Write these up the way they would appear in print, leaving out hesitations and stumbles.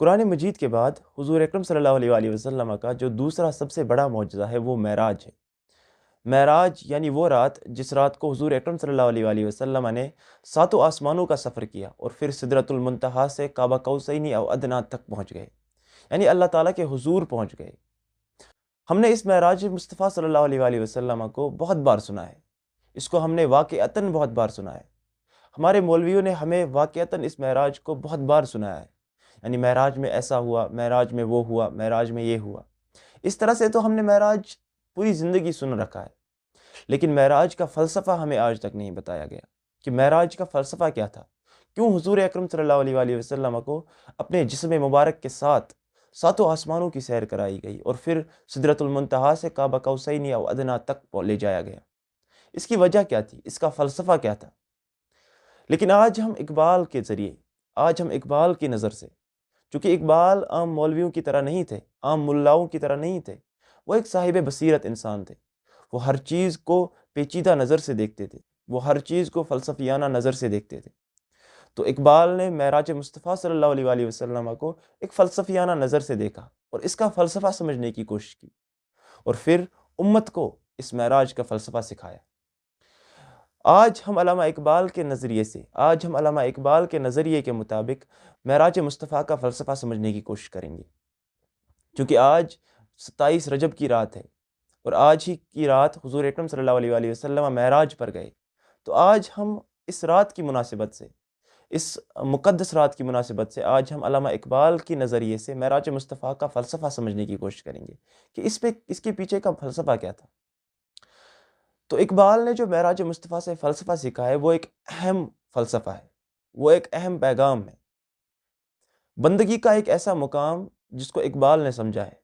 قرآن مجید کے بعد حضور اکرم صلی اللہ علیہ وآلہ وسلم کا جو دوسرا سب سے بڑا معجزہ ہے وہ معراج ہے۔ معراج یعنی وہ رات جس رات کو حضور اکرم صلی اللہ علیہ وآلہ وسلم نے ساتوں آسمانوں کا سفر کیا اور پھر سدرۃ المنتہا سے قاب قوسین او ادنیٰ تک پہنچ گئے، یعنی اللہ تعالیٰ کے حضور پہنچ گئے۔ ہم نے اس معراج مصطفیٰ صلی اللہ علیہ وآلہ وسلم کو بہت بار سنا ہے، اس کو ہم نے واقعتاً بہت بار سنا ہے۔ ہمارے مولویوں نے ہمیں واقعتاً اس معراج کو بہت بار سنایا ہے، یعنی معراج میں ایسا ہوا، معراج میں وہ ہوا، معراج میں یہ ہوا۔ اس طرح سے تو ہم نے معراج پوری زندگی سن رکھا ہے، لیکن معراج کا فلسفہ ہمیں آج تک نہیں بتایا گیا کہ معراج کا فلسفہ کیا تھا۔ کیوں حضور اکرم صلی اللہ علیہ وآلہ وسلم کو اپنے جسم مبارک کے ساتھ ساتوں آسمانوں کی سیر کرائی گئی اور پھر سدرۃ المنتہا سے قاب قوسین او ادنیٰ تک لے جایا گیا؟ اس کی وجہ کیا تھی؟ اس کا فلسفہ کیا تھا؟ لیکن آج ہم اقبال کے ذریعے، آج ہم اقبال کی نظر سے، چونکہ اقبال عام مولویوں کی طرح نہیں تھے، عام ملاؤں کی طرح نہیں تھے، وہ ایک صاحب بصیرت انسان تھے۔ وہ ہر چیز کو پیچیدہ نظر سے دیکھتے تھے، وہ ہر چیز کو فلسفیانہ نظر سے دیکھتے تھے۔ تو اقبال نے معراج مصطفیٰ صلی اللہ علیہ وآلہ وسلم کو ایک فلسفیانہ نظر سے دیکھا اور اس کا فلسفہ سمجھنے کی کوشش کی، اور پھر امت کو اس معراج کا فلسفہ سکھایا۔ آج ہم علامہ اقبال کے نظریے سے، آج ہم علامہ اقبال کے نظریے کے مطابق معراج مصطفیٰ کا فلسفہ سمجھنے کی کوشش کریں گے، کیونکہ آج 27 رجب کی رات ہے اور آج ہی کی رات حضور اکرم صلی اللہ علیہ وآلہ وسلم معراج پر گئے۔ تو آج ہم اس رات کی مناسبت سے، اس مقدس رات کی مناسبت سے، آج ہم علامہ اقبال کی نظریے سے معراج مصطفیٰ کا فلسفہ سمجھنے کی کوشش کریں گے کہ اس کے پیچھے کا فلسفہ کیا تھا۔ تو اقبال نے جو معراج مصطفیٰ سے فلسفہ سیکھا ہے وہ ایک اہم فلسفہ ہے، وہ ایک اہم پیغام ہے، بندگی کا ایک ایسا مقام جس کو اقبال نے سمجھا ہے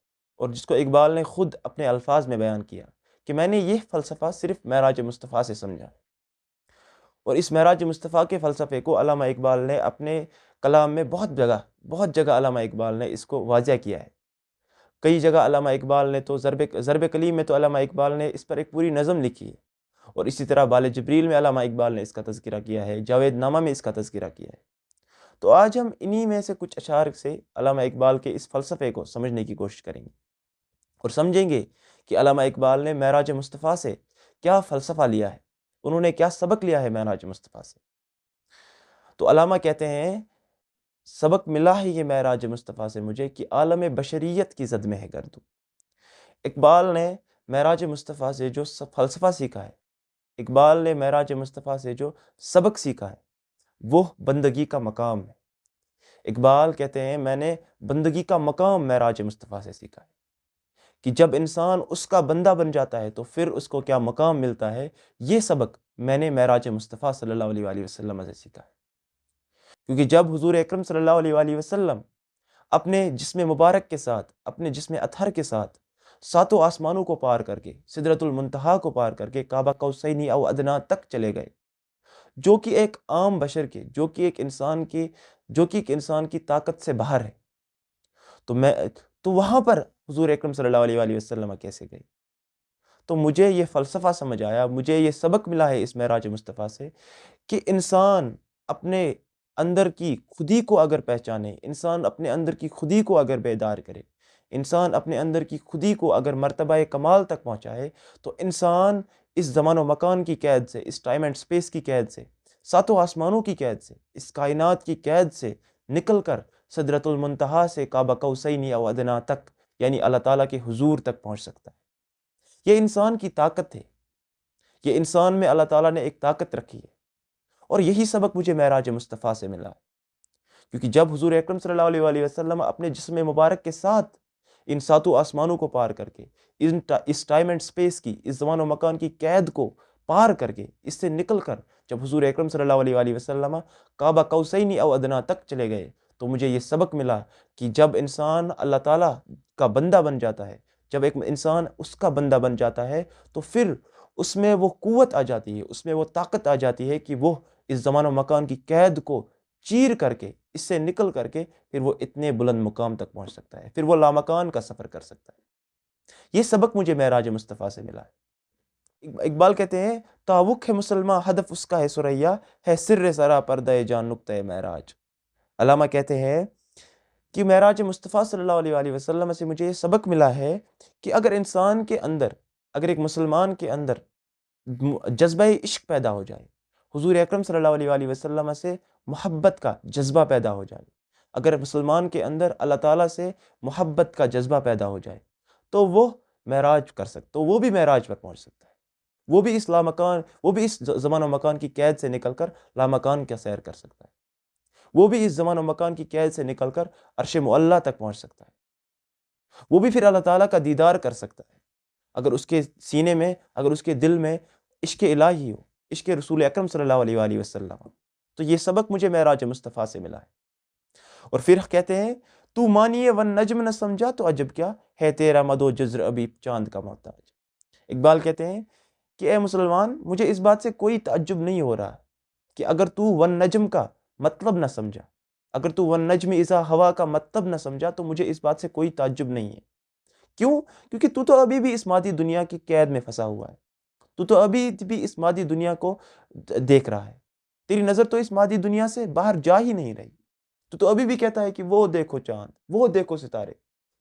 اور جس کو اقبال نے خود اپنے الفاظ میں بیان کیا کہ میں نے یہ فلسفہ صرف معراج مصطفیٰ سے سمجھا۔ اور اس معراج مصطفیٰ کے فلسفے کو علامہ اقبال نے اپنے کلام میں بہت جگہ علامہ اقبال نے اس کو واضح کیا ہے۔ کئی جگہ علامہ اقبال نے تو ضرب کلیم میں تو علامہ اقبال نے اس پر ایک پوری نظم لکھی ہے، اور اسی طرح بال جبریل میں علامہ اقبال نے اس کا تذکرہ کیا ہے، جاوید نامہ میں اس کا تذکرہ کیا ہے۔ تو آج ہم انہی میں سے کچھ اشعار سے علامہ اقبال کے اس فلسفے کو سمجھنے کی کوشش کریں گے اور سمجھیں گے کہ علامہ اقبال نے معراج مصطفیٰ سے کیا فلسفہ لیا ہے، انہوں نے کیا سبق لیا ہے معراج مصطفیٰ سے۔ تو علامہ کہتے ہیں سبق ملا ہے یہ معراج مصطفیٰ سے مجھے کہ عالم بشریت کی زد میں ہے گردوں۔ اقبال نے معراج مصطفیٰ سے جو فلسفہ سیکھا ہے، اقبال نے معراج مصطفیٰ سے جو سبق سیکھا ہے وہ بندگی کا مقام ہے۔ اقبال کہتے ہیں میں نے بندگی کا مقام معراج مصطفیٰ سے سیکھا ہے کہ جب انسان اس کا بندہ بن جاتا ہے تو پھر اس کو کیا مقام ملتا ہے، یہ سبق میں نے معراج مصطفیٰ صلی اللہ علیہ وآلہ وسلم سے سیکھا ہے۔ کیونکہ جب حضور اکرم صلی اللہ علیہ وآلہ وسلم اپنے جسم مبارک کے ساتھ، اپنے جسم اطہر کے ساتھ ساتوں آسمانوں کو پار کر کے، سدرۃ المنتہا کو پار کر کے قاب قوسین او ادنیٰ تک چلے گئے، جو کہ ایک عام بشر کے، جو کہ ایک انسان کی طاقت سے باہر ہے، تو وہاں پر حضور اکرم صلی اللہ علیہ وآلہ وسلم کیسے گئے؟ تو مجھے یہ فلسفہ سمجھ آیا، مجھے یہ سبق ملا ہے اس معراج مصطفیٰ سے کہ انسان اپنے اندر کی خودی کو اگر پہچانے، انسان اپنے اندر کی خودی کو اگر بیدار کرے، انسان اپنے اندر کی خودی کو اگر مرتبہ کمال تک پہنچائے، تو انسان اس زمان و مکان کی قید سے، اس ٹائم اینڈ سپیس کی قید سے، ساتوں آسمانوں کی قید سے، اس کائنات کی قید سے نکل کر سدرۃ المنتہا سے قاب قوسین او ادنیٰ تک، یعنی اللہ تعالیٰ کے حضور تک پہنچ سکتا ہے۔ یہ انسان کی طاقت ہے، یہ انسان میں اللہ تعالیٰ نے ایک طاقت رکھی ہے، اور یہی سبق مجھے معراج مصطفیٰ سے ملا، کیونکہ جب حضور اکرم صلی اللہ علیہ وآلہ وسلم اپنے جسم مبارک کے ساتھ ان ساتوں آسمانوں کو پار کر کے، اس ٹائم اینڈ سپیس کی، اس زمان و مکان کی قید کو پار کر کے، اس سے نکل کر جب حضور اکرم صلی اللہ علیہ وآلہ وسلم قاب قوسین او ادنیٰ تک چلے گئے، تو مجھے یہ سبق ملا کہ جب انسان اللہ تعالیٰ کا بندہ بن جاتا ہے، جب ایک انسان اس کا بندہ بن جاتا ہے، تو پھر اس میں وہ قوت آ جاتی ہے، اس میں وہ طاقت آ جاتی ہے کہ وہ اس زمان و مکان کی قید کو چیر کر کے، اس سے نکل کر کے پھر وہ اتنے بلند مقام تک پہنچ سکتا ہے، پھر وہ لامکان کا سفر کر سکتا ہے۔ یہ سبق مجھے معراج مصطفیٰ سے ملا ہے۔ اقبال کہتے ہیں تاوک ہے مسلمہ ہدف اس کا ہے ثریا، ہے سر سرا پردہ جان نقطۂ معراج۔ علامہ کہتے ہیں کہ معراج مصطفیٰ صلی اللہ علیہ وآلہ وسلم سے مجھے یہ سبق ملا ہے کہ اگر انسان کے اندر، اگر ایک مسلمان کے اندر جذبہ عشق پیدا ہو جائے، حضور اکرم صلی اللہ علیہ وآلہ وسلم سے محبت کا جذبہ پیدا ہو جائے، اگر مسلمان کے اندر اللہ تعالیٰ سے محبت کا جذبہ پیدا ہو جائے، تو وہ معراج کر سکتا، تو وہ بھی معراج پر پہنچ سکتا ہے، وہ بھی اس لامکان، وہ بھی اس زمان و مکان کی قید سے نکل کر لامکان کا سیر کر سکتا ہے، وہ بھی اس زمان و مکان کی قید سے نکل کر عرش معلیٰ تک پہنچ سکتا ہے، وہ بھی پھر اللہ تعالیٰ کا دیدار کر سکتا ہے اگر اس کے سینے میں، اگر اس کے دل میں عشق الہی ہو، عشق رسول اکرم صلی اللہ علیہ وآلہ وسلم ہو۔ تو یہ سبق مجھے معراج مصطفیٰ سے ملا ہے۔ اور پھر کہتے ہیں تو مانیے ون نجم نہ سمجھا تو عجب کیا ہے تیرا مد و جزر ابھی چاند کا محتاج۔ اقبال کہتے ہیں کہ اے مسلمان، مجھے اس بات سے کوئی تعجب نہیں ہو رہا کہ اگر تو ون نجم کا مطلب نہ سمجھا، اگر تو ون نجم اذا ہوا کا مطلب نہ سمجھا، تو مجھے اس بات سے کوئی تعجب نہیں ہے۔ کیوں؟ کیونکہ تو ابھی بھی اس مادی دنیا کی قید میں پھنسا ہوا ہے، تو ابھی بھی اس مادی دنیا کو دیکھ رہا ہے، تیری نظر تو اس مادی دنیا سے باہر جا ہی نہیں رہی، تو ابھی بھی کہتا ہے کہ وہ دیکھو چاند، وہ دیکھو ستارے،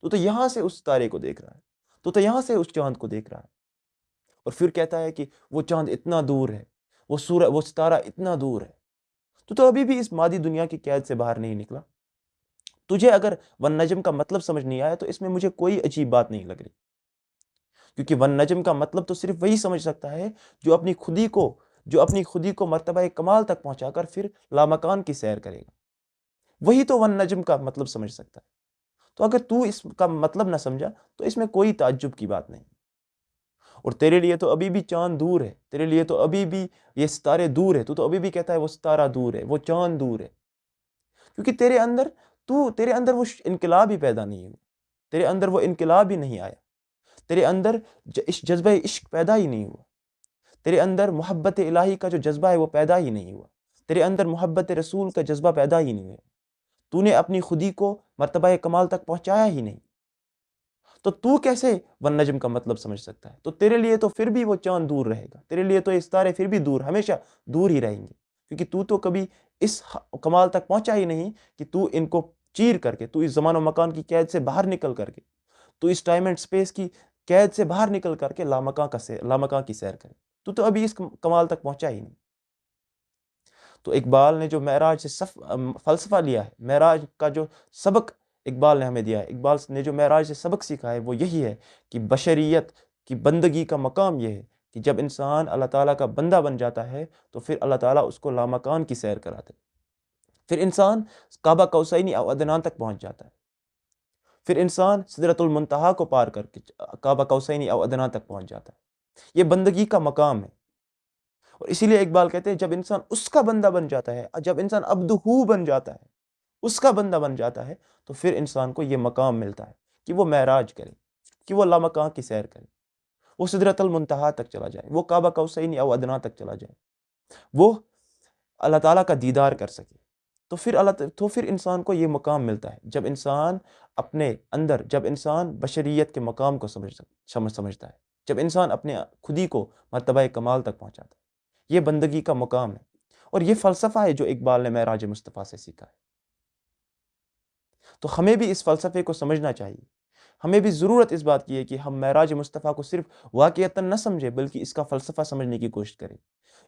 تو یہاں سے اس ستارے کو دیکھ رہا ہے، تو یہاں سے اس چاند کو دیکھ رہا ہے، اور پھر کہتا ہے کہ وہ چاند اتنا دور ہے، وہ ستارہ اتنا دور ہے، تو ابھی بھی اس مادی دنیا کی قید سے باہر نہیں نکلا۔ تجھے اگر ون نجم کا مطلب سمجھ نہیں آیا تو اس میں مجھے کوئی عجیب بات نہیں لگ رہی، کیونکہ ون نجم کا مطلب تو صرف وہی سمجھ سکتا ہے جو اپنی خودی کو مرتبہ کمال تک پہنچا کر پھر لامکان کی سیر کرے گا، وہی تو ون نجم کا مطلب سمجھ سکتا ہے۔ تو اگر تو اس کا مطلب نہ سمجھا تو اس میں کوئی تعجب کی بات نہیں، اور تیرے لیے تو ابھی بھی چاند دور ہے، تیرے لیے تو ابھی بھی یہ ستارے دور ہے، تو ابھی بھی کہتا ہے وہ ستارہ دور ہے، وہ چاند دور ہے، کیونکہ تیرے اندر وہ انقلاب ہی پیدا نہیں ہوا، تیرے اندر وہ انقلاب ہی نہیں آیا، تیرے اندر جذبہ عشق پیدا ہی نہیں ہوا، تیرے اندر محبت الہی کا جو جذبہ ہے وہ پیدا ہی نہیں ہوا، تیرے اندر محبت رسول کا جذبہ پیدا ہی نہیں ہوا، تو نے اپنی خودی کو مرتبہ کمال تک پہنچایا ہی نہیں، تو کیسے ون نجم کا مطلب سمجھ سکتا ہے؟ تو تیرے لیے تو پھر بھی وہ چاند دور رہے گا، تیرے لیے تو یہ ستارے پھر بھی دور، ہمیشہ دور ہی رہیں گے، کیونکہ تو کبھی اس کمال تک پہنچا ہی نہیں کہ تو ان کو چیر کر کے، تو اس زمان و مکان کی قید سے باہر نکل کر کے، تو اس ٹائم اینڈ سپیس کی قید سے باہر نکل کر کے لامکان کی سیر کرے، تو ابھی اس کمال تک پہنچا ہی نہیں۔ تو اقبال نے جو معراج سے فلسفہ لیا ہے، معراج کا جو سبق اقبال نے ہمیں دیا ہے، اقبال نے جو معراج سے سبق سیکھا ہے وہ یہی ہے کہ بشریت کی بندگی کا مقام یہ ہے کہ جب انسان اللہ تعالیٰ کا بندہ بن جاتا ہے تو پھر اللہ تعالیٰ اس کو لامکان کی سیر کراتے، پھر انسان کعبہ قوسین او ادنیٰ تک پہنچ جاتا ہے، پھر انسان سدرۃ المنتہا کو پار کر کے کعبہ قوسین او ادنیٰ تک پہنچ جاتا ہے۔ یہ بندگی کا مقام ہے، اور اسی لیے اقبال کہتے ہیں جب انسان اس کا بندہ بن جاتا ہے، جب انسان عبدہو بن جاتا ہے، اس کا بندہ بن جاتا ہے، تو پھر انسان کو یہ مقام ملتا ہے کہ وہ معراج کرے، کہ وہ لامکان کی سیر کرے، وہ سدرۃ المنتہا تک چلا جائے، وہ کعبہ قوسین او ادنیٰ تک چلا جائے، وہ اللہ تعالیٰ کا دیدار کر سکے، تو پھر انسان کو یہ مقام ملتا ہے جب انسان اپنے اندر، جب انسان بشریت کے مقام کو سمجھتا ہے، جب انسان اپنے خودی کو مرتبہ کمال تک پہنچاتا ہے، یہ بندگی کا مقام ہے، اور یہ فلسفہ ہے جو اقبال نے معراج مصطفیٰ سے سیکھا ہے۔ تو ہمیں بھی اس فلسفے کو سمجھنا چاہیے، ہمیں بھی ضرورت اس بات کی ہے کہ ہم معراج مصطفیٰ کو صرف واقعتاً نہ سمجھیں بلکہ اس کا فلسفہ سمجھنے کی کوشش کریں،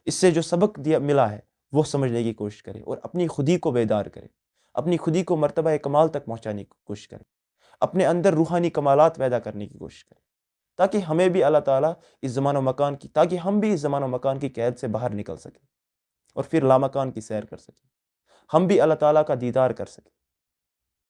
اس سے جو سبق ملا ہے وہ سمجھنے کی کوشش کریں، اور اپنی خودی کو بیدار کریں، اپنی خودی کو مرتبہ کمال تک پہنچانے کی کوشش کریں، اپنے اندر روحانی کمالات پیدا کرنے کی کوشش کریں، تاکہ ہمیں بھی اللہ تعالیٰ اس زمان و مکان کی، تاکہ ہم بھی اس زمان و مکان کی قید سے باہر نکل سکیں اور پھر لامکان کی سیر کر سکیں، ہم بھی اللہ تعالیٰ کا دیدار کر سکیں۔